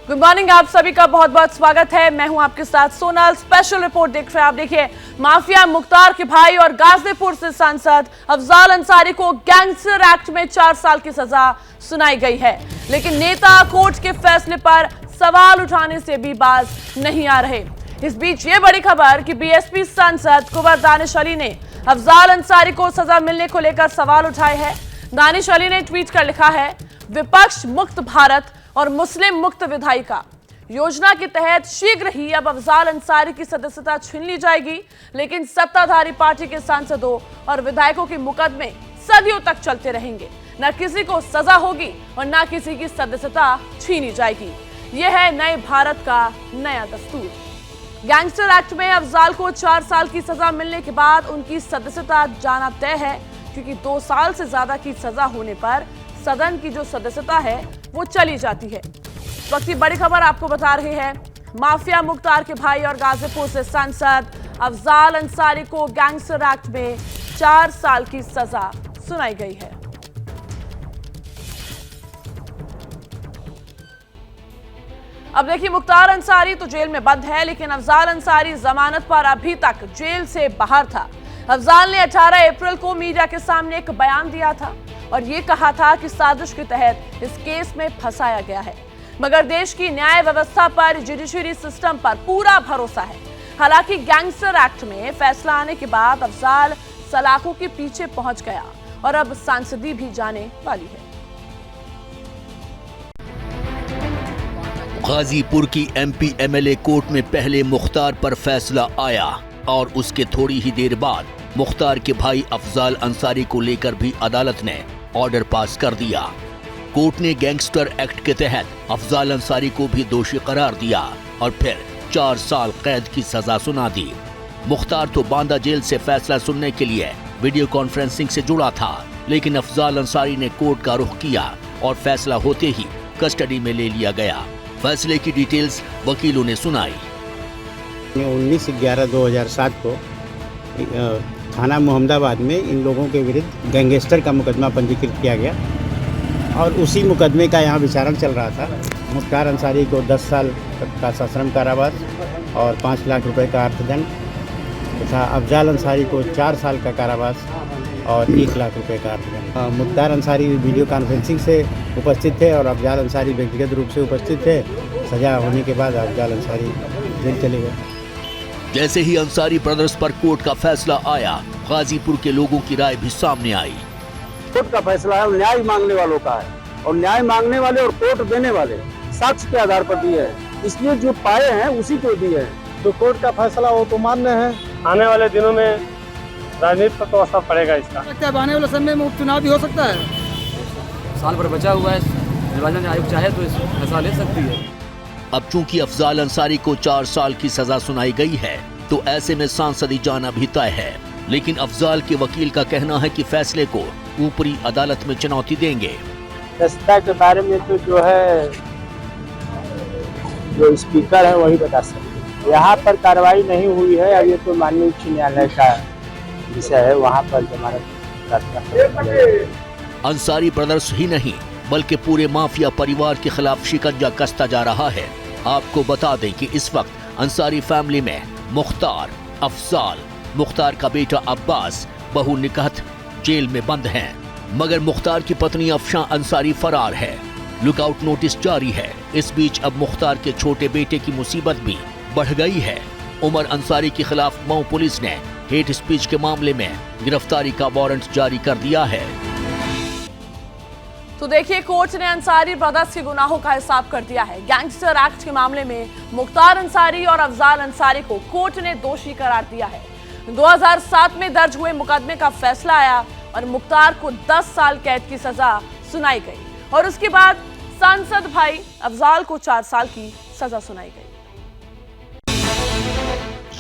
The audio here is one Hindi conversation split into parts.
गुड मॉर्निंग, आप सभी का बहुत बहुत स्वागत है। मैं हूं आपके साथ सोनल। स्पेशल रिपोर्ट देख रहे हैं आप। देखिए, माफिया मुख्तार के भाई और गाजीपुर से सांसद अफजाल अंसारी को गैंगस्टर एक्ट में 4 साल की सजा सुनाई गई है, लेकिन नेता कोर्ट के फैसले पर सवाल उठाने से भी बाज नहीं आ रहे। इस बीच ये बड़ी खबर कि बीएसपी सांसद कुंवर दानिश अली ने अफजाल अंसारी को सजा मिलने को लेकर सवाल उठाए हैं। दानिश अली ने ट्वीट कर लिखा है, विपक्ष मुक्त भारत और मुस्लिम मुक्त विधायिका योजना के तहत शीघ्र ही अब अफजाल अंसारी की सदस्यता छीन ली जाएगी, लेकिन सत्ताधारी पार्टी के सांसदों और विधायकों के मुकदमे सदियों तक चलते रहेंगे। न किसी को सजा होगी और न किसी की सदस्यता छीनी जाएगी। यह है नए भारत का नया दस्तूर। गैंगस्टर एक्ट में अफजाल को 4 साल की सजा मिलने के बाद उनकी सदस्यता जाना तय है, क्योंकि 2 साल से ज्यादा की सजा होने पर सदन की जो सदस्यता है वो चली जाती है। इस वक्त की बड़ी खबर आपको बता रहे हैं, माफिया मुख्तार के भाई और गाजीपुर से सांसद अफजाल अंसारी को गैंगस्टर एक्ट में 4 साल की सजा सुनाई गई है। अब देखिए, मुख्तार अंसारी तो जेल में बंद है, लेकिन अफजाल अंसारी जमानत पर अभी तक जेल से बाहर था। अफजाल ने 18 अप्रैल को मीडिया के सामने एक बयान दिया था और ये कहा था कि साजिश के तहत इस केस में फंसाया गया है, मगर देश की न्याय व्यवस्था पर, जुडिशरी सिस्टम पर पूरा भरोसा है। हालांकि गैंगस्टर एक्ट में फैसला आने के बाद अफजाल सलाखों के पीछे पहुंच गया और अब सांसदी भी जाने वाली है। गाजीपुर की एमपी एमएलए कोर्ट में पहले मुख्तार पर फैसला आया और उसके थोड़ी ही देर बाद मुख्तार के भाई अफजाल अंसारी को लेकर भी अदालत ने ऑर्डर पास कर दिया। कोर्ट ने गैंगस्टर एक्ट के तहत अफजाल अंसारी को भी दोषी करार दिया और फिर 4 साल कैद की सजा सुना दी। मुख्तार तो बांदा जेल से फैसला सुनने के लिए वीडियो कॉन्फ्रेंसिंग से जुड़ा था, लेकिन अफजाल अंसारी ने कोर्ट का रुख किया और फैसला होते ही कस्टडी में ले लिया गया। फैसले की डिटेल्स वकीलों ने सुनाई। 19/11/2007 को थाना मोहम्मदाबाद में इन लोगों के विरुद्ध गैंगस्टर का मुकदमा पंजीकृत किया गया और उसी मुकदमे का यहाँ विचारण चल रहा था। मुख्तार अंसारी को 10 साल तक का सश्रम कारावास और 5 लाख रुपए का अर्थदंड तथा अफजाल अंसारी को 4 साल का कारावास और 1 लाख रुपए का अर्थदंड। मुख्तार अंसारी वीडियो कॉन्फ्रेंसिंग से उपस्थित थे और अफजाल अंसारी व्यक्तिगत रूप से उपस्थित थे। सजा होने के बाद अफजाल अंसारी जेल चले गए। जैसे ही अंसारी ब्रदर्स पर कोर्ट का फैसला आया, गाजीपुर के लोगों की राय भी सामने आई। कोर्ट का फैसला है, न्याय मांगने वालों का है और न्याय मांगने वाले और कोर्ट देने वाले साक्ष्य के आधार पर दिए हैं, इसलिए जो पाए हैं उसी को दिए हैं। तो कोर्ट का फैसला हो तो मान्य है। आने वाले दिनों में राजनीति पर तो असर पड़ेगा इसका। आने वाले समय में उपचुनाव भी हो सकता है। साल भर बचा हुआ है, निर्वाचन आयोग चाहे तो इस फैसला ले सकती है। अब चूंकि अफजाल अंसारी को 4 साल की सजा सुनाई गई है, तो ऐसे में सांसदी जाना भी तय है। लेकिन अफजाल के वकील का कहना है कि फैसले को ऊपरी अदालत में चुनौती देंगे। सजा के बारे में तो जो है जो स्पीकर है वही बता सकते। यहाँ पर कार्रवाई नहीं हुई है और ये तो माननीय उच्च न्यायालय का विषय है, वहाँ पर जमानत। अंसारी ब्रदर्स ही नहीं बल्कि पूरे माफिया परिवार के खिलाफ शिकंजा कसता जा रहा है। आपको बता दें कि इस वक्त अंसारी फैमिली में मुख्तार, अफजाल, मुख्तार का बेटा अब्बास, बहू निकहत जेल में बंद हैं, मगर मुख्तार की पत्नी अफशां अंसारी फरार है। लुकआउट नोटिस जारी है। इस बीच अब मुख्तार के छोटे बेटे की मुसीबत भी बढ़ गई है। उमर अंसारी के खिलाफ मऊ पुलिस ने हेट स्पीच के मामले में गिरफ्तारी का वारंट जारी कर दिया है। तो देखिए, कोर्ट ने अंसारी ब्रदर्स के गुनाहों का हिसाब कर दिया है। गैंगस्टर एक्ट के मामले में मुख्तार अंसारी और अफजाल अंसारी को कोर्ट ने दोषी करार दिया है। 2007 में दर्ज हुए मुकदमे का फैसला आया और मुख्तार को 10 साल कैद की सजा सुनाई गई और उसके बाद सांसद भाई अफजाल को 4 साल की सजा सुनाई गई।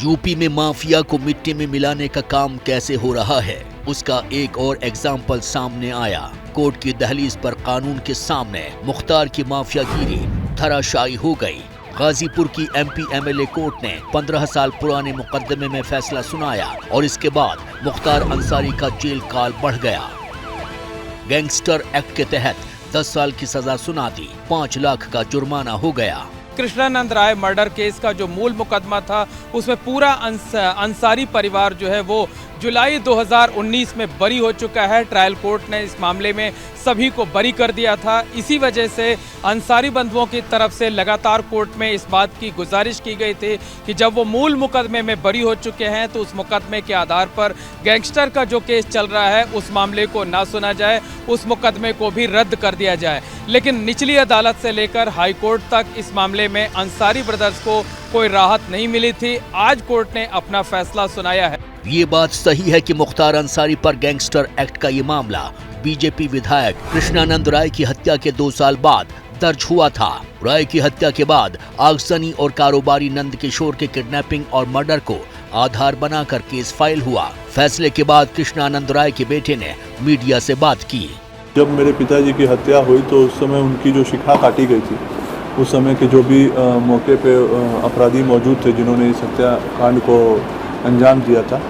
यूपी में माफिया को मिट्टी में मिलाने का काम कैसे हो रहा है, उसका एक और एग्जाम्पल सामने आया। कोर्ट की दहलीज पर कानून के सामने मुख्तार की माफियागिरी धराशायी हो गई। गाजीपुर की एमपी एमएलए कोर्ट ने 15 साल पुराने मुकदमे में फैसला सुनाया और इसके बाद मुख्तार अंसारी का जेल काल बढ़ गया। गैंगस्टर एक्ट के तहत 10 साल की सजा सुना दी, 5 लाख का जुर्माना हो गया। कृष्णानंद राय मर्डर केस का जो मूल मुकदमा था उसमें पूरा अंसारी परिवार जो है वो जुलाई 2019 में बरी हो चुका है। ट्रायल कोर्ट ने इस मामले में सभी को बरी कर दिया था। इसी वजह से अंसारी बंधुओं की तरफ से लगातार कोर्ट में इस बात की गुजारिश की गई थी कि जब वो मूल मुकदमे में बरी हो चुके हैं तो उस मुकदमे के आधार पर गैंगस्टर का जो केस चल रहा है उस मामले को ना सुना जाए, उस मुकदमे को भी रद्द कर दिया जाए। लेकिन निचली अदालत से लेकर हाई कोर्ट तक इस मामले में अंसारी ब्रदर्स को कोई राहत नहीं मिली थी। आज कोर्ट ने अपना फैसला सुनाया है। ये बात सही है कि मुख्तार अंसारी पर गैंगस्टर एक्ट का ये मामला बीजेपी विधायक कृष्णानंद राय की हत्या के 2 साल बाद दर्ज हुआ था। राय की हत्या के बाद आगजनी और कारोबारी नंद किशोर के किडनैपिंग और मर्डर को आधार बनाकर केस फाइल हुआ। फैसले के बाद कृष्णानंद राय के बेटे ने मीडिया से बात की। जब मेरे पिताजी की हत्या हुई तो उस समय उनकी जो शिखा काटी गई थी, उस समय के जो भी मौके पे अपराधी मौजूद थे जिन्होंने इस हत्याकांड को अंजाम दिया था,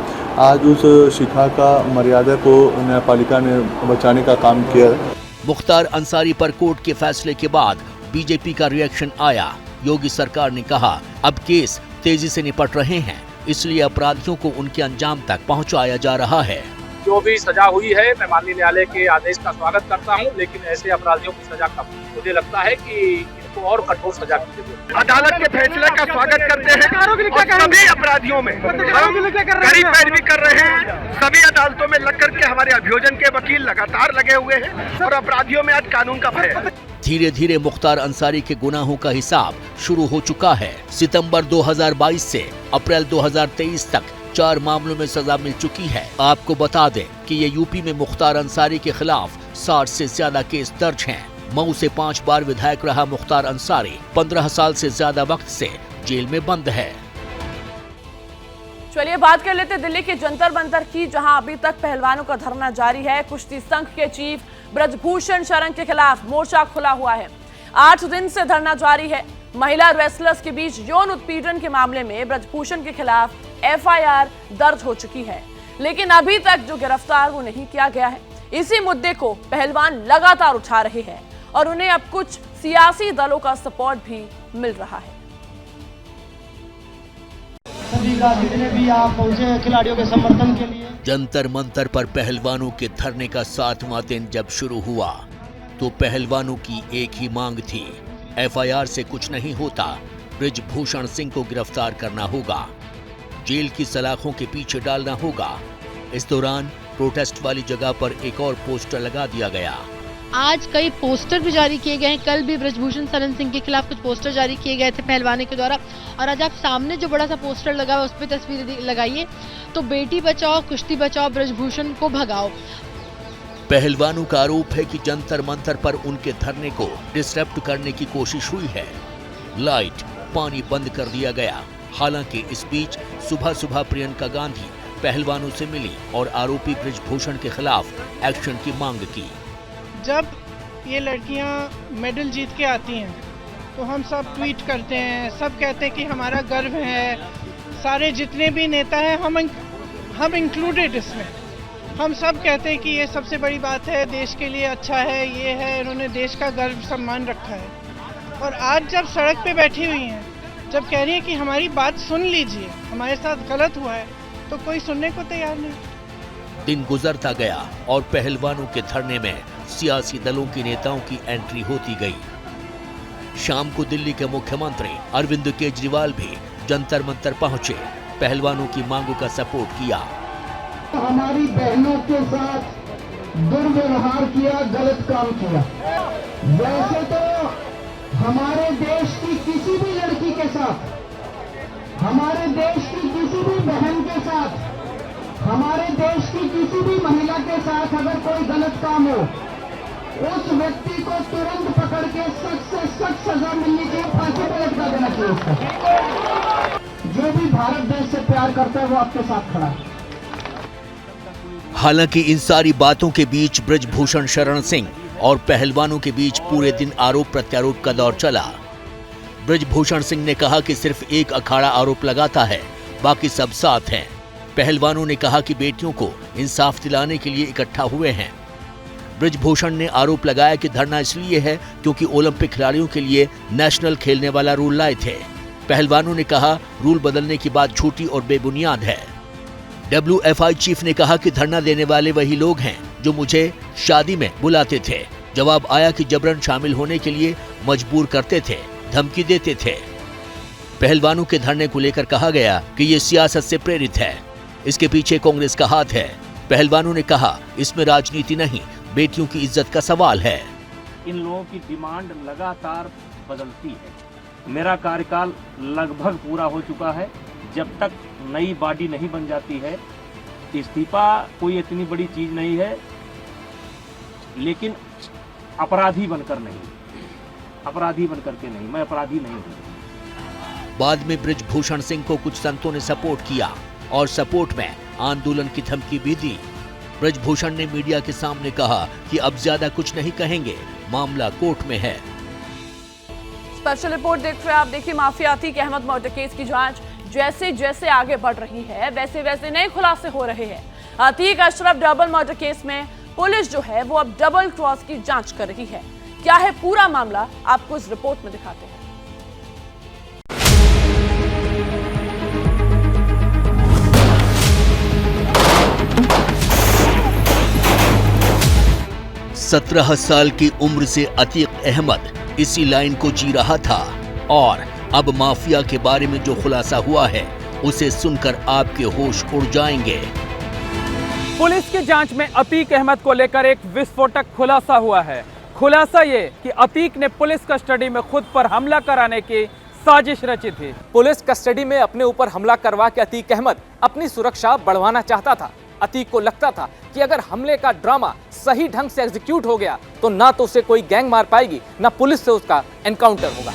आज उस शिखा का मर्यादा को न्यायपालिका ने बचाने का काम किया है। मुख्तार अंसारी पर कोर्ट के फैसले के बाद बीजेपी का रिएक्शन आया। योगी सरकार ने कहा अब केस तेजी से निपट रहे हैं, इसलिए अपराधियों को उनके अंजाम तक पहुंचाया जा रहा है। जो भी सजा हुई है मैं माननीय न्यायालय के आदेश का स्वागत करता हूं, लेकिन ऐसे अपराधियों की सजा कम, मुझे लगता है कि इनको और कठोर सजा की जरूरत है। अदालत के फैसले का स्वागत करते हैं और सभी अपराधियों में कड़ी पैरवी कर रहे हैं। सभी अदालतों में लग करके हमारे अभियोजन के वकील लगातार लगे हुए हैं और अपराधियों में आज कानून का भय है। धीरे धीरे मुख्तार अंसारी के गुनाहों का हिसाब शुरू हो चुका है। सितंबर 2022 से अप्रैल 2023 तक 4 मामलों में सजा मिल चुकी है। आपको बता दें कि ये यूपी में मुख्तार अंसारी के खिलाफ 60 से ज्यादा केस दर्ज हैं। मऊ से 5 बार विधायक रहा मुख्तार अंसारी 15 साल से ज्यादा वक्त से जेल में बंद है। चलिए बात कर लेते दिल्ली के जंतर मंतर की, जहां अभी तक पहलवानों का धरना जारी है। कुश्ती संघ के चीफ ब्रजभूषण शरण के खिलाफ मोर्चा खुला हुआ है। 8 दिन से धरना जारी है। महिला रेसलर्स के बीच यौन उत्पीड़न के मामले में ब्रजभूषण के खिलाफ FIR दर्ज हो चुकी है, लेकिन अभी तक जो गिरफ्तार वो नहीं किया गया है। इसी मुद्दे को पहलवान लगातार उठा रहे हैं और उन्हें अब कुछ सियासी दलों का सपोर्ट भी मिल रहा है। सभी का जितने भी आप पहुंचे खिलाड़ियों के समर्थन के लिए। जंतर मंतर पर पहलवानों के धरने का 7वां दिन जब शुरू हुआ तो पहलवानों की एक ही मांग थी, FIR से कुछ नहीं होता, ब्रजभूषण सिंह को गिरफ्तार करना होगा, जेल की सलाखों के पीछे डालना होगा। इस दौरान प्रोटेस्ट वाली जगह पर एक और पोस्टर लगा दिया गया। आज कई पोस्टर भी जारी किए गए हैं। कल भी ब्रजभूषण शरण सिंह के खिलाफ कुछ पोस्टर जारी किए गए थे पहलवानों के द्वारा, और आज आप सामने जो बड़ा सा पोस्टर लगा है उस पर तस्वीर लगाइए तो बेटी बचाओ कुश्ती बचाओ ब्रजभूषण को भगाओ। पहलवानों का आरोप है कि जंतर मंतर पर उनके धरने को डिस्टर्ब करने की कोशिश हुई है। लाइट पानी बंद कर दिया गया। हालांकि इस बीच सुबह सुबह प्रियंका गांधी पहलवानों से मिली और आरोपी ब्रजभूषण के खिलाफ एक्शन की मांग की। जब ये लड़कियां मेडल जीत के आती हैं तो हम सब ट्वीट करते हैं, सब कहते हैं कि हमारा गर्व है। सारे जितने भी नेता हैं हम इंक्लूडेड इसमें, हम सब कहते हैं कि ये सबसे बड़ी बात है, देश के लिए अच्छा है, ये है, इन्होंने देश का गर्व सम्मान रखा है। और आज जब सड़क पे बैठी हुई हैं, जब कह रही है कि हमारी बात सुन लीजिए, हमारे साथ गलत हुआ है, तो कोई सुनने को तैयार नहीं। दिन गुजरता गया और पहलवानों के धरने में सियासी दलों के नेताओं की एंट्री होती गई। शाम को दिल्ली के मुख्यमंत्री अरविंद केजरीवाल भी जंतर मंतर पहुंचे, पहलवानों की मांगों का सपोर्ट किया। हमारी बहनों के साथ दुर्व्यवहार किया, गलत काम किया। वैसे तो हमारे देश की किसी भी लड़की के साथ, हमारे देश की किसी भी बहन के साथ, हमारे देश की किसी भी महिला के साथ अगर कोई गलत काम हो, उस व्यक्ति को तुरंत पकड़ के सख्त से सख्त सजा मिलनी चाहिए, फांसी पर लटका देना चाहिए उसको। जो भी भारत देश से प्यार करता है वो आपके साथ खड़ा है। हालांकि इन सारी बातों के बीच ब्रजभूषण शरण सिंह और पहलवानों के बीच पूरे दिन आरोप प्रत्यारोप का दौर चला। ब्रजभूषण सिंह ने कहा कि सिर्फ एक अखाड़ा आरोप लगाता है, बाकी सब साथ हैं। पहलवानों ने कहा कि बेटियों को इंसाफ दिलाने के लिए इकट्ठा हुए हैं। ब्रजभूषण ने आरोप लगाया कि धरना इसलिए है क्योंकि ओलंपिक खिलाड़ियों के लिए नेशनल खेलने वाला रूल लाए थे। पहलवानों ने कहा रूल बदलने की बात झूठी और बेबुनियाद है। WFI चीफ ने कहा कि धरना देने वाले वही लोग हैं जो मुझे शादी में बुलाते थे। जवाब आया कि जबरन शामिल होने के लिए मजबूर करते थे, धमकी देते थे। पहलवानों के धरने को लेकर कहा गया कि ये सियासत से प्रेरित है, इसके पीछे कांग्रेस का हाथ है। पहलवानों ने कहा इसमें राजनीति नहीं, बेटियों की इज्जत का सवाल है। इन लोगों की डिमांड लगातार बदलती है। मेरा कार्यकाल लगभग पूरा हो चुका है। जब तक नई बॉडी नहीं बन जाती है, इस्तीफा कोई इतनी बड़ी चीज नहीं है, लेकिन अपराधी बनकर नहीं, अपराधी बनकर के नहीं, मैं अपराधी नहीं हूं। बाद में ब्रजभूषण सिंह को कुछ संतों ने सपोर्ट किया और सपोर्ट में आंदोलन की धमकी भी दी। ब्रजभूषण ने मीडिया के सामने कहा कि अब ज्यादा कुछ नहीं कहेंगे, मामला कोर्ट में है। स्पेशल रिपोर्ट देख रहे हैं आप। देखिए, mafia Atiq Ahmed murder case की जांच जैसे जैसे आगे बढ़ रही है, वैसे वैसे नए खुलासे हो रहे हैं। Atiq Ashraf double murder case में पुलिस जो है वो अब डबल क्रॉस की जांच कर रही है। क्या है पूरा मामला, आपको इस रिपोर्ट में दिखाते हैं। 17 साल की उम्र से अतीक अहमद इसी लाइन को जी रहा था और अब माफिया के बारे में जो खुलासा हुआ है उसे सुनकर आपके होश उड़ जाएंगे। पुलिस की जांच में अतीक अहमद को लेकर एक विस्फोटक खुलासा हुआ है। खुलासा ये कि अतीक ने पुलिस कस्टडी में खुद पर हमला कराने की साजिश रची थी। पुलिस कस्टडी में अपने ऊपर हमला करवा के अतीक अहमद अपनी सुरक्षा बढ़वाना चाहता था। अतीक को लगता था कि अगर हमले का ड्रामा सही ढंग से एग्जीक्यूट हो गया तो ना तो उसे कोई गैंग मार पाएगी, ना पुलिस से उसका एनकाउंटर होगा।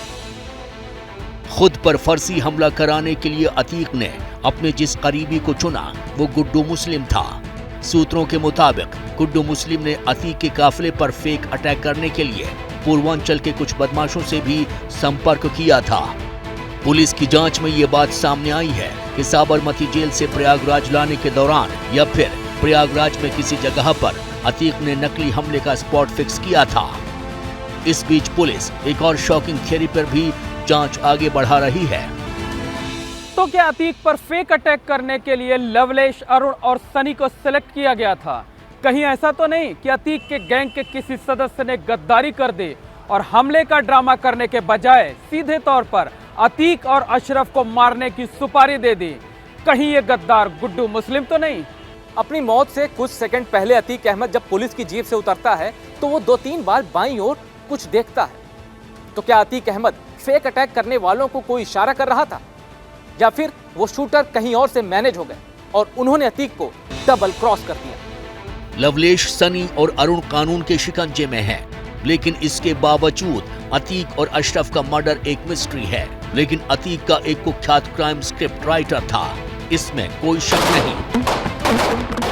खुद पर फर्जी हमला कराने के लिए अतीक ने अपने जिस करीबी को चुना वो गुड्डू मुस्लिम था। सूत्रों के मुताबिक गुड्डू मुस्लिम ने अतीक के काफिले पर फेक अटैक करने के लिए पूर्वांचल के कुछ बदमाशों से भी संपर्क किया था। पुलिस की जांच में ये बात सामने आई है कि साबरमती जेल से प्रयागराज लाने के दौरान या फिर प्रयागराज में किसी जगह पर अतीक ने नकली हमले का स्पॉट फिक्स किया था। इस बीच पुलिस एक और शॉकिंग थियरी पर भी जांच आगे बढ़ा रही है। तो क्या अतीक पर फेक अटैक करने के लिए लवलेश, अरुण और सनी को सिलेक्ट किया गया था? कहीं ऐसा तो नहीं कि अतीक के गैंग के किसी सदस्य ने गद्दारी कर दी और हमले का ड्रामा करने के बजाय सीधे तौर पर अतीक और अशरफ को मारने की सुपारी दे दी? कहीं ये गद्दार गुड्डू मुस्लिम तो नहीं? अपनी मौत से कुछ सेकंड पहले अतीक अहमद जब पुलिस की जीप से उतरता है तो वो 2-3 बार बाईं ओर कुछ देखता है। तो क्या अतीक अहमद फेक अटैक करने वालों को कोई इशारा कर रहा था, या फिर वो शूटर कहीं और से मैनेज हो गए और उन्होंने अतीक को डबल क्रॉस कर दिया? लवलेश, सनी और अरुण कानून के शिकंजे में हैं, लेकिन इसके बावजूद अतीक और अशरफ का मर्डर एक मिस्ट्री है। लेकिन अतीक का एक कुख्यात क्राइम स्क्रिप्ट राइटर था, इसमें कोई शक नहीं।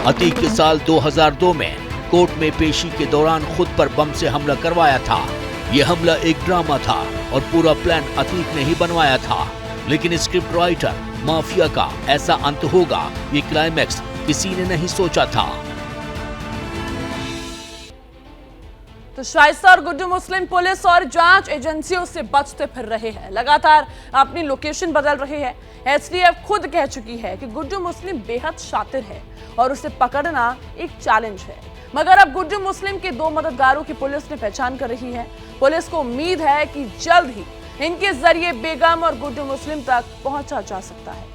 अतीक के साल 2002 में कोर्ट में पेशी के दौरान खुद पर बम से हमला करवाया था। यह हमला एक ड्रामा था और पूरा प्लान अतीक ने ही बनवाया था। लेकिन स्क्रिप्ट राइटर माफिया का ऐसा अंत होगा, ये क्लाइमैक्स किसी ने नहीं सोचा था। तो शाइस्ता और गुड्डू मुस्लिम पुलिस और जांच एजेंसियों से बचते फिर रहे हैं, लगातार अपनी लोकेशन बदल रहे हैं। एसटीएफ खुद कह चुकी है कि गुड्डू मुस्लिम बेहद शातिर है और उसे पकड़ना एक चैलेंज है। मगर अब गुड्डू मुस्लिम के 2 मददगारों की पुलिस ने पहचान कर रही है। पुलिस को उम्मीद है कि जल्द ही इनके जरिए बेगम और गुड्डू मुस्लिम तक पहुंचा जा सकता है।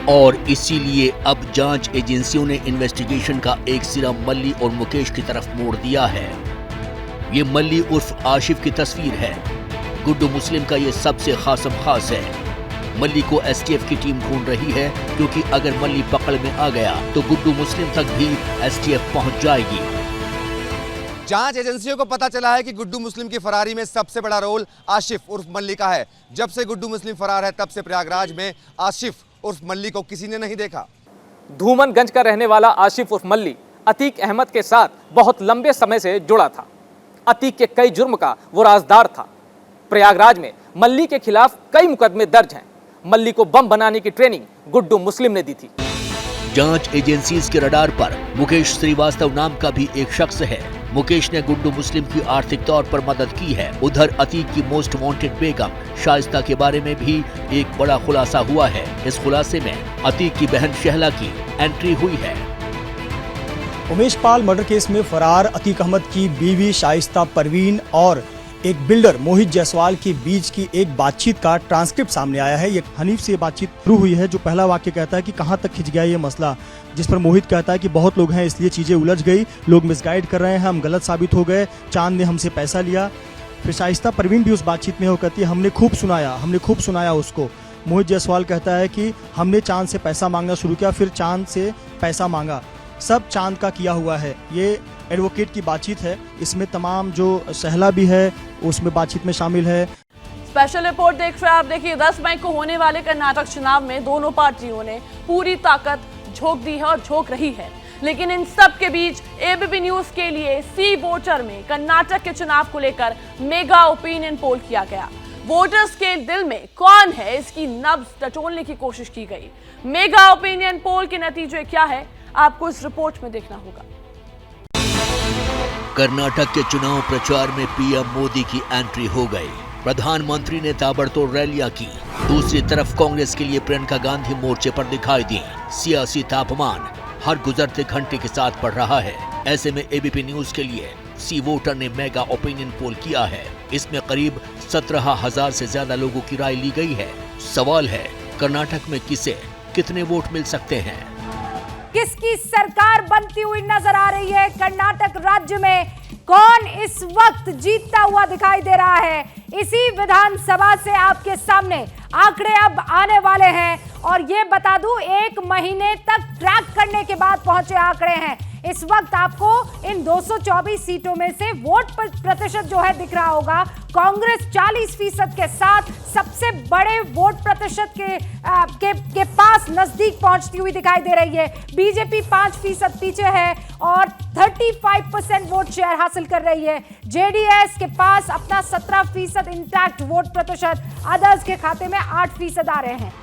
और इसीलिए अब जांच एजेंसियों ने इन्वेस्टिगेशन का एक सिरा मल्ली और मुकेश की तरफ मोड़ दिया है। ये मल्ली उर्फ आशिफ की तस्वीर है। गुड्डू मुस्लिम का ये सबसे खासम खास है। मल्ली को एसटीएफ की टीम ढूंढ रही है, क्योंकि अगर मल्ली पकड़ में आ गया तो गुड्डू मुस्लिम तक भी एसटीएफ पहुंच जाएगी। जांच एजेंसियों को पता चला है कि गुड्डू मुस्लिम की फरारी में सबसे बड़ा रोल आशिफ उर्फ मल्ली का है। जब से गुड्डू मुस्लिम फरार है तब से प्रयागराज में आशिफ उर्फ मल्ली को किसी ने नहीं देखा। धूमनगंज का रहने वाला आशिफ उर्फ मल्ली अतीक अहमद के साथ बहुत लंबे समय से जुड़ा था। अतीक के कई जुर्म का वो राजदार था। प्रयागराज में मल्ली के खिलाफ कई मुकदमे दर्ज हैं। मल्ली को बम बनाने की ट्रेनिंग गुड्डू मुस्लिम ने दी थी। जांच एजेंसीज के रडार पर मुकेश श्रीवास्तव नाम का भी एक शख्स है। मुकेश ने गुड्डू मुस्लिम की आर्थिक तौर पर मदद की है। उधर अतीक की मोस्ट वांटेड बेगम शाइस्ता के बारे में भी एक बड़ा खुलासा हुआ है। इस खुलासे में अतीक की बहन शहला की एंट्री हुई है। उमेश पाल मर्डर केस में फरार अतीक अहमद की बीवी शाइस्ता परवीन और एक बिल्डर मोहित जायसवाल के बीच की एक बातचीत का ट्रांसक्रिप्ट सामने आया है। ये हनीफ से बातचीत शुरू हुई है, जो पहला वाक्य कहता है कि कहां तक खिंच गया ये मसला, जिस पर मोहित कहता है कि बहुत लोग हैं इसलिए चीजें उलझ गई, लोग मिसगाइड कर रहे हैं, हम गलत साबित हो गए, चांद ने हमसे पैसा लिया। फिर शाइस्ता परवीन भी उस बातचीत में वो कहती है हमने खूब सुनाया उसको। मोहित जायसवाल कहता है कि हमने चांद से पैसा मांगना शुरू किया, फिर चांद से पैसा मांगा, सब चांद का किया हुआ है। ये एडवोकेट की बातचीत है, इसमें तमाम जो शहला भी है उसमें बातचीत में शामिल है। स्पेशल रिपोर्ट देख रहे हैं आप। देखिए 10 मई को होने वाले कर्नाटक चुनाव में दोनों पार्टियों ने पूरी ताकत झोंक दी है और झोंक रही है, लेकिन इन सब के बीच एबीपी न्यूज के लिए सी वोटर में कर्नाटक के चुनाव को लेकर मेगा ओपिनियन पोल किया गया। वोटर्स के दिल में कौन है इसकी नब्ज टटोलने की कोशिश की गई। मेगा ओपिनियन पोल के नतीजे क्या है आपको इस रिपोर्ट में देखना होगा। कर्नाटक के चुनाव प्रचार में पीएम मोदी की एंट्री हो गई। प्रधानमंत्री ने ताबड़तोड़ रैलियां की। दूसरी तरफ कांग्रेस के लिए प्रियंका गांधी मोर्चे पर दिखाई दी। सियासी तापमान हर गुजरते घंटे के साथ बढ़ रहा है। ऐसे में एबीपी न्यूज के लिए सी वोटर ने मेगा ओपिनियन पोल किया है। इसमें करीब 17,000 से ज्यादा लोगों की राय ली गई है। सवाल है, कर्नाटक में किसे कितने वोट मिल सकते हैं? किसकी सरकार बनती हुई नजर आ रही है? कर्नाटक राज्य में कौन इस वक्त जीतता हुआ दिखाई दे रहा है? इसी विधानसभा से आपके सामने आंकड़े अब आने वाले हैं और ये बता दूं 1 महीने तक ट्रैक करने के बाद पहुंचे आंकड़े हैं। इस वक्त आपको इन 224 सीटों में से वोट प्रतिशत जो है दिख रहा होगा। कांग्रेस 40% के साथ सबसे बड़े वोट प्रतिशत के पास नजदीक पहुंचती हुई दिखाई दे रही है। बीजेपी 5% पीछे है और 35% वोट शेयर हासिल कर रही है। जेडीएस के पास अपना 17% इंटैक्ट वोट प्रतिशत, अदर्स के खाते में 8% आ रहे हैं।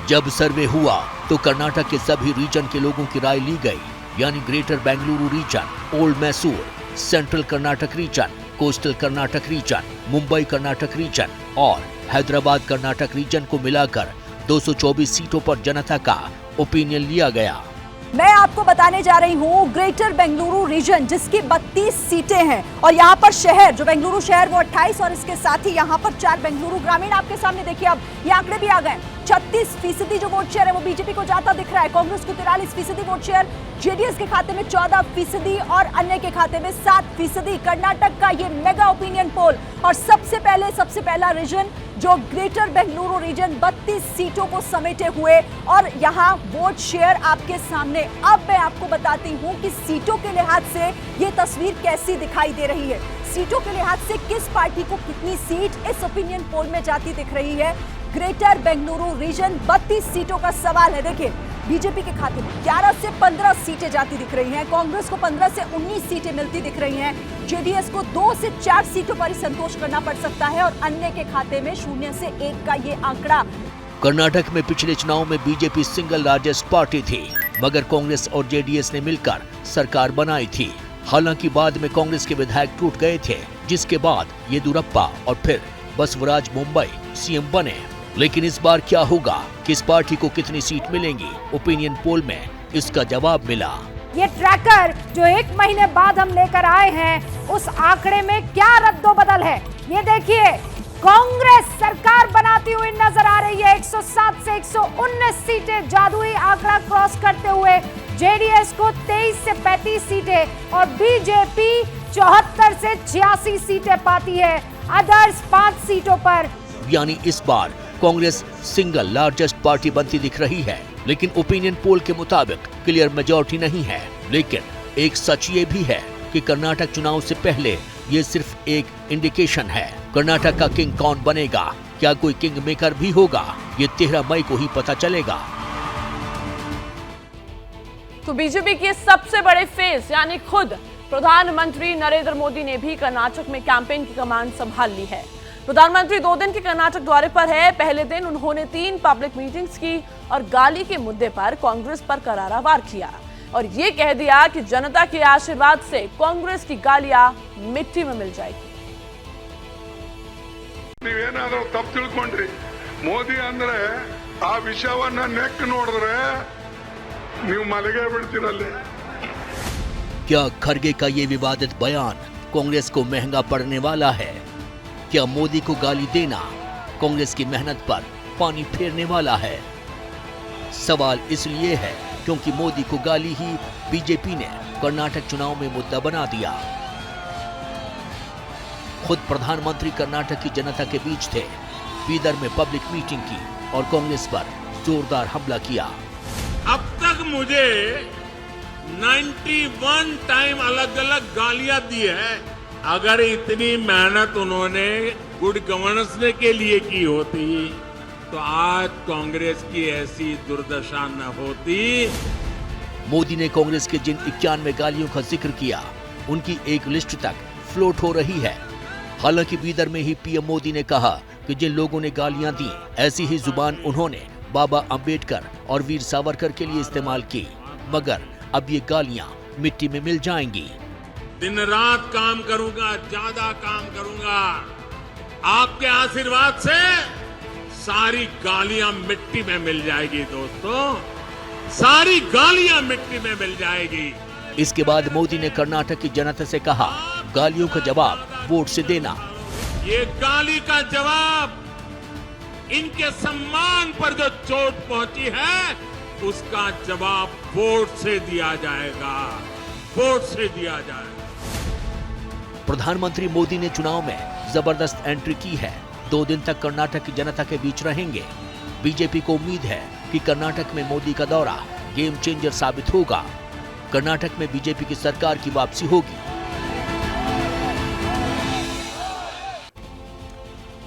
जब सर्वे हुआ तो कर्नाटक के सभी रीजन के लोगों की राय ली गई, यानी greater Bengaluru region, old Mysore, central Karnataka region, coastal Karnataka region, Mumbai Karnataka region और हैदराबाद कर्नाटक रीजन को मिलाकर 224 सीटों पर जनता का ओपिनियन लिया गया। मैं आपको बताने जा रही हूँ ग्रेटर बेंगलुरु रीजन, जिसकी 32 सीटें हैं और यहाँ पर शहर जो बेंगलुरु शहर वो 28 और इसके साथ ही यहाँ पर 4 बेंगलुरु ग्रामीण आपके सामने देखिए। अब ये आंकड़े भी आ गए। 36% जो वोट शेयर है वो बीजेपी को जाता दिख रहा है। कांग्रेस को 43% वोट शेयर, जेडीएस के खाते में 14% और अन्य के खाते में 7%। कर्नाटक का ये मेगा ओपिनियन पोल और सबसे पहला रीजन जो ग्रेटर बेंगलुरु रीजन 32 सीटों को समेटे हुए और यहाँ वोट शेयर आपके सामने। अब मैं आपको बताती हूँ कि सीटों के लिहाज से ये तस्वीर कैसी दिखाई दे रही है। सीटों के लिहाज से किस पार्टी को कितनी सीट इस ओपिनियन पोल में जाती दिख रही है। ग्रेटर बेंगलुरु रीजन 32 सीटों का सवाल है। देखिए बीजेपी के खाते में 11 से 15 सीटें जाती दिख रही हैं, कांग्रेस को 15 से 19 सीटें मिलती दिख रही हैं, जेडीएस को 2 से 4 सीटों पर ही संतोष करना पड़ सकता है और अन्य के खाते में 0 से 1 का ये आंकड़ा। कर्नाटक में पिछले चुनाव में बीजेपी सिंगल लार्जेस्ट पार्टी थी, मगर कांग्रेस और जेडीएस ने मिलकर सरकार बनाई थी। हालांकि बाद में कांग्रेस के विधायक टूट गए थे, जिसके बाद येदियुरप्पा और फिर बसवराज मुंबई सीएम बने। लेकिन इस बार क्या होगा, किस पार्टी को कितनी सीट मिलेंगी? ओपिनियन पोल में इसका जवाब मिला। ये ट्रैकर जो 1 महीने बाद हम लेकर आए हैं, उस आंकड़े में क्या रद्दोबदल है ये देखिए। कांग्रेस सरकार बनाती हुई नजर आ रही है 107 से 119 सीटें जादुई आंकड़ा क्रॉस करते हुए। जेडीएस को 23 से 35 सीटें और बीजेपी 74 से 86 सीटें पाती है, अदर्स 5 सीटों पर। यानी इस बार कांग्रेस सिंगल लार्जेस्ट पार्टी बनती दिख रही है, लेकिन ओपिनियन पोल के मुताबिक क्लियर मेजॉरिटी नहीं है। लेकिन एक सच ये भी है कि कर्नाटक चुनाव से पहले ये सिर्फ एक इंडिकेशन है। कर्नाटक का किंग कौन बनेगा, क्या कोई किंग मेकर भी होगा, ये 13 मई को ही पता चलेगा। तो बीजेपी के सबसे बड़े फेस यानी खुद प्रधानमंत्री नरेंद्र मोदी ने भी कर्नाटक में कैंपेन की कमान संभाल ली है। प्रधानमंत्री 2 दिन के कर्नाटक दौरे पर है। पहले दिन उन्होंने 3 पब्लिक मीटिंग्स की और गाली के मुद्दे पर कांग्रेस पर करारा वार किया और ये कह दिया कि जनता के आशीर्वाद से कांग्रेस की गालियां मिट्टी में मिल जाएगी। ನೀವೇನಾದರೂ ತಪ್ಪು ತಿಳ್ಕೊಂಡ್ರಿ ಮೋದಿ ಅಂದ್ರೆ ಆ ವಿಷಯವನ್ನ ನೆಕ್ ನೋಡಿದ್ರೆ ನೀವು ಮಲಗೇ ಬಿಡ್ತೀರಲ್ಲೇ। क्या खरगे का ये विवादित बयान कांग्रेस को महंगा पड़ने वाला है? क्या मोदी को गाली देना कांग्रेस की मेहनत पर पानी फेरने वाला है? सवाल इसलिए है क्योंकि मोदी को गाली ही बीजेपी ने कर्नाटक चुनाव में मुद्दा बना दिया। खुद प्रधानमंत्री कर्नाटक की जनता के बीच थे, बीदर में पब्लिक मीटिंग की और कांग्रेस पर जोरदार हमला किया। अब तक मुझे 91 टाइम अलग अलग गालियां दी है। अगर इतनी मेहनत उन्होंने गुड गवर्नेंस के लिए की होती तो आज कांग्रेस की ऐसी दुर्दशा न होती। मोदी ने कांग्रेस के जिन 91 गालियों का जिक्र किया, उनकी एक लिस्ट तक फ्लोट हो रही है। हालांकि बीदर में ही पीएम मोदी ने कहा कि जिन लोगों ने गालियां दी, ऐसी ही जुबान उन्होंने बाबा अंबेडकर और वीर सावरकर के लिए इस्तेमाल की, मगर अब ये गालियां मिट्टी में मिल जाएंगी। दिन रात काम करूंगा, ज्यादा काम करूंगा, आपके आशीर्वाद से सारी गालियां मिट्टी में मिल जाएगी। दोस्तों, सारी गालियां मिट्टी में मिल जाएगी। इसके बाद मोदी ने कर्नाटक की जनता से कहा, गालियों का जवाब वोट से देना। ये गाली का जवाब इनके सम्मान पर जो चोट पहुंची है, उसका जवाब वोट से दिया जाएगा, वोट से दिया जाएगा। प्रधानमंत्री मोदी ने चुनाव में जबरदस्त एंट्री की है। 2 दिन तक कर्नाटक की जनता के बीच रहेंगे। बीजेपी को उम्मीद है कि कर्नाटक में मोदी का दौरा गेम चेंजर साबित होगा। कर्नाटक में बीजेपी की सरकार की वापसी होगी।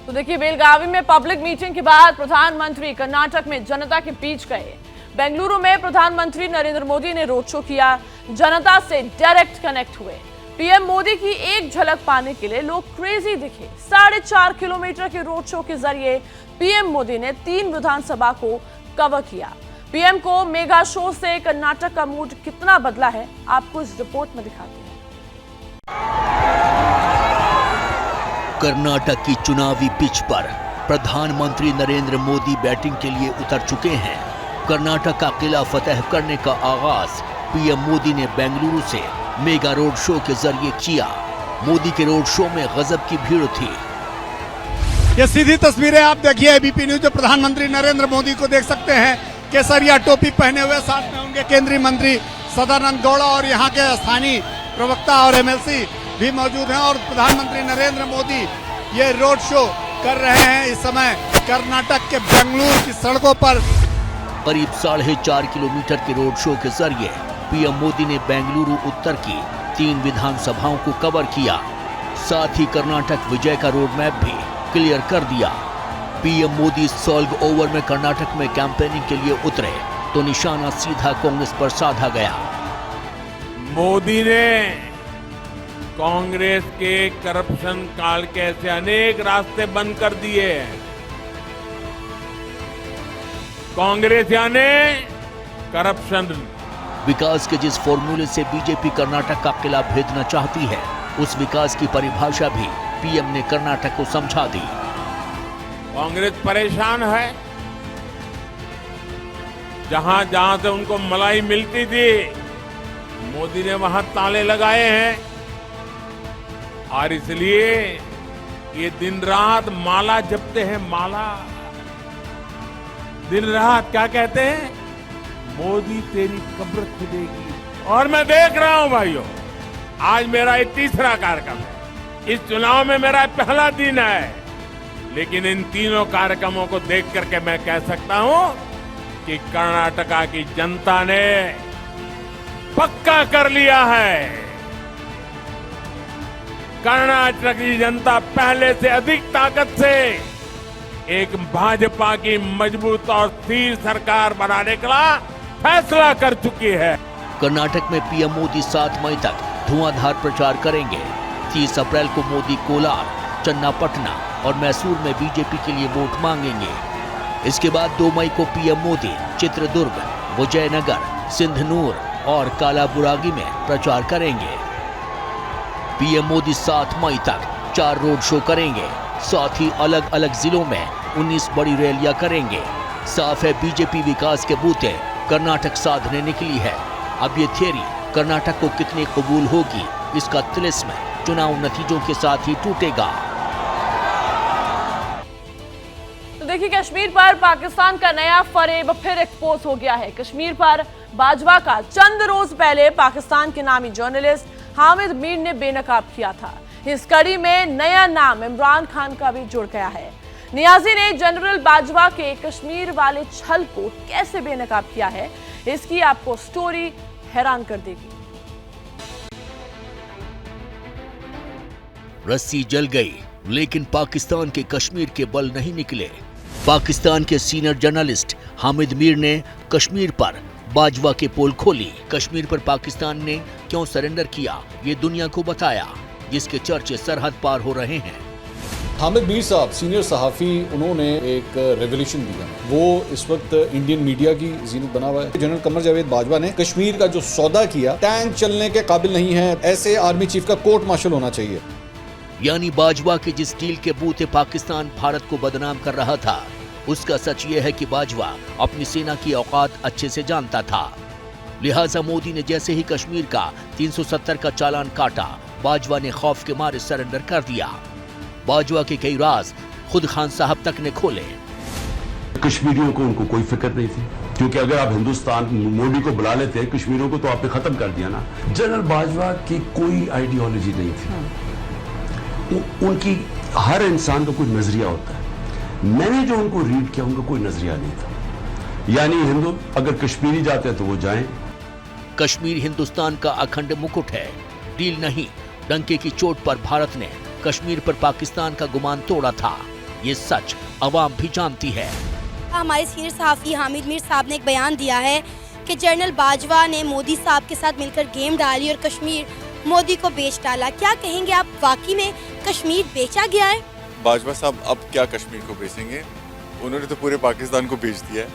तो देखिए, बेलगावी में पब्लिक मीटिंग के बाद प्रधानमंत्री कर्नाटक में जनता के बीच गए। बेंगलुरु में प्रधानमंत्री नरेंद्र मोदी ने रोड शो किया, जनता से डायरेक्ट कनेक्ट हुए। पीएम मोदी की एक झलक पाने के लिए लोग क्रेजी दिखे। 4.5 किलोमीटर के रोड शो के जरिए पीएम मोदी ने 3 विधानसभा को कवर किया। पीएम को मेगा शो से कर्नाटक का मूड कितना बदला है, आपको इस रिपोर्ट में दिखाते हैं। कर्नाटक की चुनावी पिच पर प्रधानमंत्री नरेंद्र मोदी बैटिंग के लिए उतर चुके हैं। कर्नाटक का किला फतेह करने का आगाज पीएम मोदी ने बेंगलुरु से मेगा रोड शो के जरिए किया। मोदी के रोड शो में गजब की भीड़ थी। ये सीधी तस्वीरें आप देखिए एबीपी न्यूज में प्रधानमंत्री नरेंद्र मोदी को देख सकते हैं। केसरिया टोपी पहने हुए, साथ में उनके केंद्रीय मंत्री सदानंद गौड़ा और यहाँ के स्थानीय प्रवक्ता और एमएलसी भी मौजूद हैं। और प्रधानमंत्री नरेंद्र मोदी ये रोड शो कर रहे हैं इस समय कर्नाटक के बेंगलुरु की सड़कों पर। करीब 4.5 किलोमीटर के रोड शो के जरिए पीएम मोदी ने बेंगलुरु उत्तर की 3 विधानसभाओं को कवर किया। साथ ही कर्नाटक विजय का रोड मैप भी क्लियर कर दिया। पीएम मोदी सॉल्व ओवर में कर्नाटक में कैंपेनिंग के लिए उतरे तो निशाना सीधा कांग्रेस पर साधा गया। मोदी ने कांग्रेस के करप्शन काल के ऐसे अनेक रास्ते बंद कर दिए हैं। कांग्रेस यानी करप्शन। विकास के जिस फॉर्मूले से बीजेपी कर्नाटक का किला भेदना चाहती है, उस विकास की परिभाषा भी पीएम ने कर्नाटक को समझा दी। कांग्रेस परेशान है। जहां जहां से उनको मलाई मिलती थी, मोदी ने वहां ताले लगाए हैं। और इसलिए ये दिन रात माला जपते हैं। माला दिन रात क्या कहते हैं? मोदी तेरी कब्र खुदेगी। और मैं देख रहा हूं भाइयों, आज मेरा ये 3रा कार्यक्रम है। इस चुनाव में मेरा पहला दिन है, लेकिन इन तीनों कार्यक्रमों को देख करके मैं कह सकता हूं कि कर्नाटका की जनता ने पक्का कर लिया है। कर्नाटक की जनता पहले से अधिक ताकत से एक भाजपा की मजबूत और स्थिर सरकार बनाने का फैसला कर चुकी है। कर्नाटक में पीएम मोदी 7 मई तक धुआंधार प्रचार करेंगे। 30 अप्रैल को मोदी कोलार, चन्नापटना और मैसूर में बीजेपी के लिए वोट मांगेंगे। इसके बाद 2 मई को पीएम मोदी चित्रदुर्ग, विजयनगर, सिंधनूर और कालाबुरागी में प्रचार करेंगे। पीएम मोदी 7 मई तक 4 रोड शो करेंगे। साथ ही अलग अलग जिलों में 19 बड़ी रैलियां करेंगे। साफ है बीजेपी विकास के बूते कर्नाटक साधने निकली है। अब ये थियरी कर्नाटक को कितनी कबूल होगी, इसका तिलिस्म चुनाव नतीजों के साथ ही टूटेगा। तो देखिए, कश्मीर पर पाकिस्तान का नया फरेब फिर एक्सपोज हो गया है। कश्मीर पर बाजवा का चंद रोज पहले पाकिस्तान के नामी जर्नलिस्ट हामिद मीर ने बेनकाब किया था। इस कड़ी में नया नाम इमरान खान का भी जुड़ गया है। नियाजी ने जनरल बाजवा के कश्मीर वाले छल को कैसे बेनकाब किया है, इसकी आपको स्टोरी हैरान कर देगी। रस्सी जल गई, लेकिन पाकिस्तान के कश्मीर के बल नहीं निकले। पाकिस्तान के सीनियर जर्नलिस्ट हामिद मीर ने कश्मीर पर बाजवा के पोल खोली। कश्मीर पर पाकिस्तान ने क्यों सरेंडर किया, ये दुनिया को बताया, जिसके चर्चे सरहद पार हो रहे हैं। हामिद मीर साहब सीनियर सहाफ़ी, उन्होंने एक रेवोल्यूशन दिया, वो इस वक्त इंडियन मीडिया की जीनत बना हुआ है। जनरल कमर जावेद बाजवा ने कश्मीर का जो सौदा किया, टैंक चलने के काबिल नहीं है, ऐसे आर्मी चीफ का कोर्ट मार्शल होना चाहिए। यानी बाजवा के जिस डील के बूते पाकिस्तान भारत को बदनाम कर रहा था, उसका सच ये है कि बाजवा अपनी सेना की औकात अच्छे से जानता था। लिहाजा मोदी ने जैसे ही कश्मीर का 370 का चालान काटा, बाजवा ने खौफ के मारे सरेंडर कर दिया। बाजवा के कई राज खुद खान साहब तक ने खोले। कश्मीरियों को उनको कोई फिक्र नहीं थी, क्योंकि अगर आप हिंदुस्तान मोदी को बुला लेते हैं, कश्मीरियों को तो आपने खत्म कर दिया ना। जनरल बाजवा की कोई आइडियोलॉजी नहीं थी, उनकी हर इंसान का कोई नजरिया होता है। मैंने जो उनको रीड किया, उनका कोई नजरिया नहीं था। यानी हिंदू अगर कश्मीरी जाते हैं तो वो जाएं। कश्मीर हिंदुस्तान का अखंड मुकुट है, डील नहीं। डंके की चोट पर भारत ने कश्मीर पर पाकिस्तान का गुमान तोड़ा था, ये सच अवाम भी जानती है। हमारे सीनियर सहाफ़ी हामिद मीर साहब ने एक बयान दिया है कि जनरल बाजवा ने मोदी साहब के साथ मिलकर गेम डाली और कश्मीर मोदी को बेच डाला। क्या कहेंगे आप, वाकई में कश्मीर बेचा गया है? बाजवा साहब अब क्या कश्मीर को बेचेंगे, उन्होंने तो पूरे पाकिस्तान को बेच दिया है।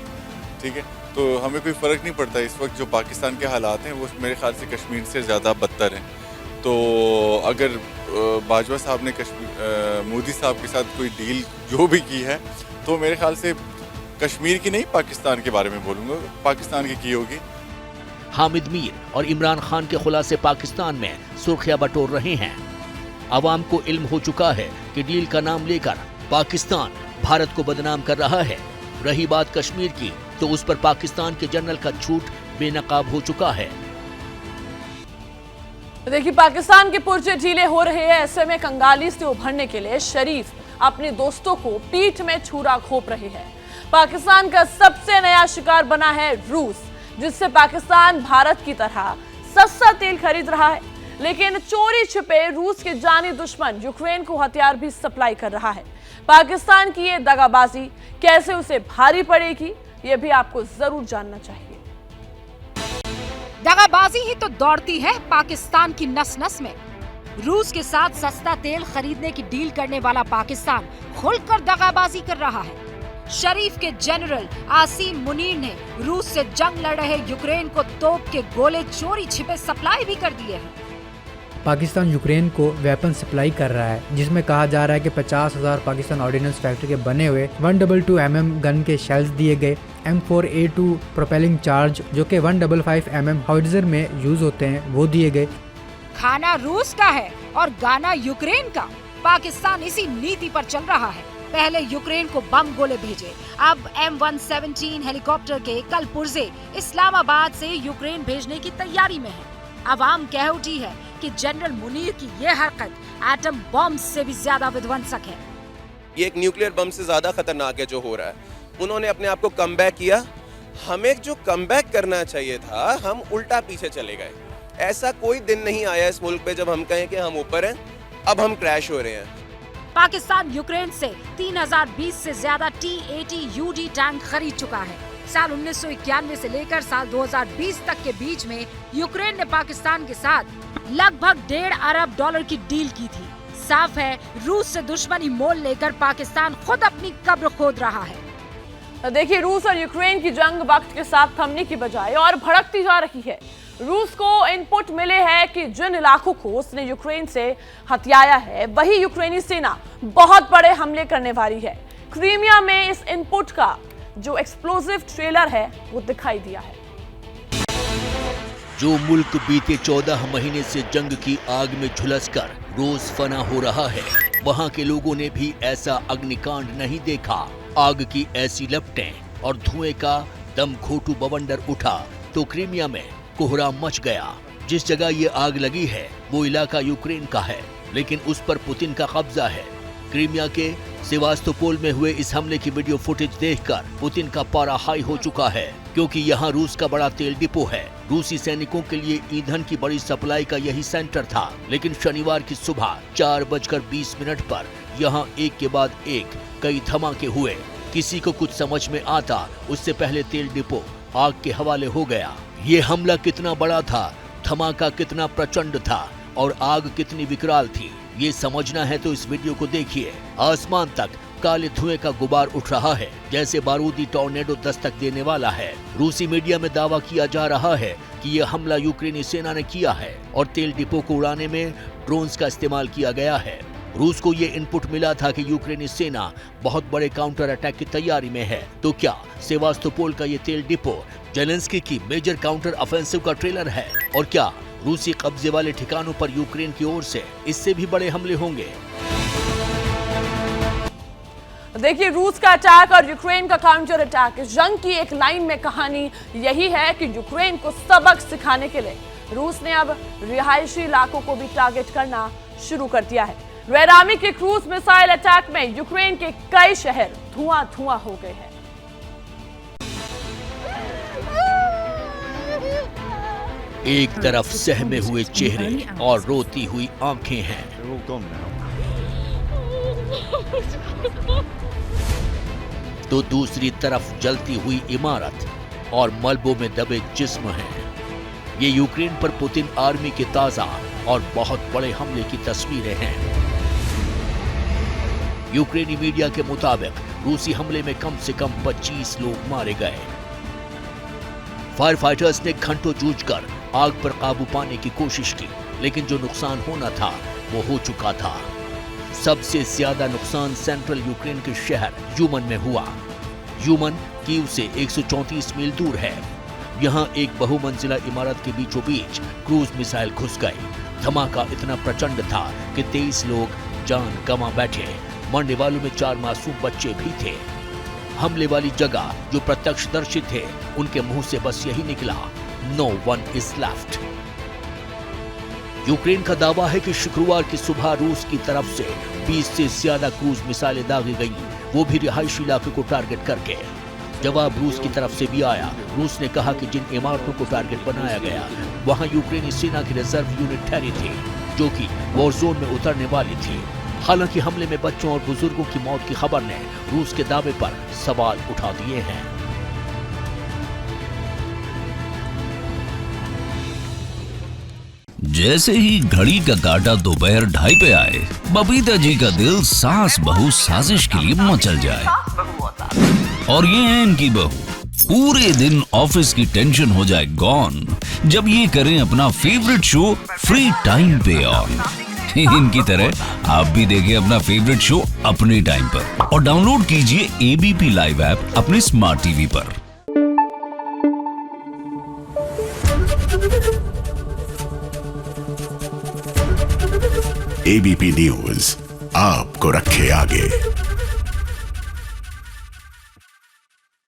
ठीक है, तो हमें कोई फ़र्क नहीं पड़ता। इस वक्त जो पाकिस्तान के हालात हैं वो मेरे ख्याल से कश्मीर से ज़्यादा बदतर हैं। तो अगर बाजवा साहब ने मोदी साहब के साथ कोई डील जो भी की है, तो मेरे ख्याल से कश्मीर की नहीं, पाकिस्तान के बारे में बोलूँगा, पाकिस्तान की होगी। हामिद मीर और इमरान खान के खुलासे पाकिस्तान में सुर्खियां बटोर रहे हैं। अवाम को इल्म हो चुका है कि डील का नाम लेकर पाकिस्तान भारत को बदनाम कर रहा है। रही बात कश्मीर की, तो उस पर पाकिस्तान के जनरल का झूठ बेनकाब हो चुका है। देखिए, पाकिस्तान के पुर्जे ढीले हो रहे हैं। ऐसे में कंगाली से उभरने के लिए शरीफ अपने दोस्तों को पीठ में छुरा घोंप रहे हैं। पाकिस्तान का सबसे नया शिकार बना है रूस, जिससे पाकिस्तान भारत की तरह सस्ता तेल खरीद रहा है, लेकिन चोरी छिपे रूस के जानी दुश्मन यूक्रेन को हथियार भी सप्लाई कर रहा है। पाकिस्तान की ये दगाबाजी कैसे उसे भारी पड़ेगी, ये भी आपको जरूर जानना चाहिए। दगाबाजी ही तो दौड़ती है पाकिस्तान की नस नस में। रूस के साथ सस्ता तेल खरीदने की डील करने वाला पाकिस्तान खुलकर दगाबाजी कर रहा है। शरीफ के जनरल आसिम मुनीर ने रूस से जंग लड़ रहे यूक्रेन को तोप के गोले चोरी छिपे सप्लाई भी कर दिए हैं। पाकिस्तान यूक्रेन को वेपन सप्लाई कर रहा है, जिसमें कहा जा रहा है कि 50,000 पाकिस्तान ऑर्डिनेंस फैक्ट्री के बने हुए 122 mm गन के शेल्स दिए गए। M4A2 प्रोपेलिंग चार्ज जो कि 155 mm हाउइट्जर में यूज होते हैं, वो दिए गए। खाना रूस का है और गाना यूक्रेन का। पाकिस्तान इसी नीति पर चल रहा है। पहले यूक्रेन को बम गोले भेजे, अब M117 हेलीकॉप्टर के कल पुर्जे इस्लामाबाद से यूक्रेन भेजने की तैयारी में है। अवाम कह उठी है कि जनरल मुनीर की ये हरकत एटम बम से भी ज्यादा विध्वंसक है। ये एक न्यूक्लियर बम से ज्यादा खतरनाक है जो हो रहा है। उन्होंने अपने आप को कमबैक किया। हमें जो कमबैक करना चाहिए था, हम उल्टा पीछे चले गए। ऐसा कोई दिन नहीं आया इस मुल्क पे जब हम कहें कि हम ऊपर हैं, अब हम क्रैश हो रहे हैं। पाकिस्तान यूक्रेन से 3020 से ज्यादा T-80UD टैंक खरीद चुका है। साल 1991 से लेकर साल 2020 तक के बीच में यूक्रेन ने पाकिस्तान के साथ लगभग $1.5 अरब की डील की थी। साफ है, रूस से दुश्मनी मोल लेकर पाकिस्तान खुद अपनी कब्र खोद रहा है। देखिए, रूस और यूक्रेन की जंग वक्त के साथ थमने की बजाय और भड़कती जा रही है। रूस को इनपुट मिले हैं कि जिन इलाकों को उसने यूक्रेन से हथियाया है, वही यूक्रेनी सेना बहुत बड़े हमले करने वाली है। क्रीमिया में इस इनपुट का जो एक्सप्लोसिव ट्रेलर है वो दिखाई दिया है। जो मुल्क बीते 14 महीने से जंग की आग में झुलसकर रोज फना हो रहा है, वहां के लोगों ने भी ऐसा अग्निकांड नहीं देखा। आग की ऐसी लपटें और धुएं का दमघोटू बवंडर उठा तो क्रीमिया में कोहराम मच गया। जिस जगह ये आग लगी है वो इलाका यूक्रेन का है, लेकिन उस पर पुतिन का कब्जा है। क्रीमिया के सेवास्तोपोल में हुए इस हमले की वीडियो फुटेज देखकर पुतिन का पारा हाई हो चुका है, क्योंकि यहाँ रूस का बड़ा तेल डिपो है। रूसी सैनिकों के लिए ईंधन की बड़ी सप्लाई का यही सेंटर था, लेकिन शनिवार की सुबह 4:20 पर यहाँ एक के बाद एक कई धमाके हुए। किसी को कुछ समझ में आता उससे पहले तेल डिपो आग के हवाले हो गया। ये हमला कितना बड़ा था, धमाका कितना प्रचंड था और आग कितनी विकराल थी, ये समझना है तो इस वीडियो को देखिए। आसमान तक काले धुएं का गुबार उठ रहा है, जैसे बारूदी टॉर्नेडो दस्तक देने वाला है। रूसी मीडिया में दावा किया जा रहा है कि यह हमला यूक्रेनी सेना ने किया है और तेल डिपो को उड़ाने में ड्रोन्स का इस्तेमाल किया गया है। रूस को ये इनपुट मिला था कि यूक्रेनी सेना बहुत बड़े काउंटर अटैक की तैयारी में है। तो क्या सेवास्तोपोल का ये तेल डिपो जेलेंस्की की मेजर काउंटर ऑफेंसिव का ट्रेलर है? और क्या रूसी कब्जे वाले ठिकानों पर यूक्रेन की ओर से इससे भी बड़े हमले होंगे? देखिए, रूस का अटैक और यूक्रेन का काउंटर अटैक, इस जंग की एक लाइन में कहानी यही है कि यूक्रेन को सबक सिखाने के लिए रूस ने अब रिहायशी इलाकों को भी टारगेट करना शुरू कर दिया है। रेरामी के क्रूज मिसाइल अटैक में यूक्रेन के कई शहर धुआं हो गए हैं। एक तरफ सहमे हुए चेहरे और रोती हुई आंखें हैं, तो दूसरी तरफ जलती हुई इमारत और मलबों में दबे जिस्म हैं। ये यूक्रेन पर पुतिन आर्मी के ताजा और बहुत बड़े हमले की तस्वीरें हैं। यूक्रेनी मीडिया के मुताबिक रूसी हमले में कम से कम 25 लोग मारे गए। फायर फाइटर्स ने घंटों जूझकर आग पर काबू पाने की कोशिश की, लेकिन जो नुकसान होना था वो हो चुका था। सबसे ज्यादा नुकसान सेंट्रल यूक्रेन के शहर यूमन में हुआ। यूमन कीव से 134 मील दूर है। यहाँ एक बहुमंजिला इमारत के बीचों बीच क्रूज मिसाइल घुस गई। धमाका इतना प्रचंड था कि 23 लोग जान गंवा बैठे। मरने वालों में 4 मासूम बच्चे भी थे। हमले वाली जगह जो प्रत्यक्षदर्शी थे, उनके मुंह से बस यही निकला, no one is left. Ukraine का दावा है कि शुक्रवार की सुबह रूस की तरफ से 20 से ज्यादा क्रूज मिसाइलें दागी गईं, वो भी रिहायशी इलाके को टारगेट करके। जवाब रूस की तरफ से भी आया। रूस ने कहा कि जिन इमारतों को टारगेट बनाया गया, वहां यूक्रेनी सेना की रिजर्व यूनिट ठहरी थी, जो कि वॉर जोन में उतरने वाली थी। हालांकि हमले में बच्चों और बुजुर्गों की मौत की खबर ने रूस के दावे पर सवाल उठा दिए हैं। जैसे ही घड़ी का काटा दोपहर 2:30 पे आए, बबीता जी का दिल सास बहू साजिश के लिए मचल जाए। और ये है इनकी बहू, पूरे दिन ऑफिस की टेंशन हो जाए गॉन जब ये करें अपना फेवरेट शो फ्री टाइम पे ऑन। इनकी तरह आप भी देखिए अपना फेवरेट शो अपने टाइम पर और डाउनलोड कीजिए एबीपी लाइव ऐप अपने स्मार्ट टीवी पर। एबीपी न्यूज आपको रखे आगे।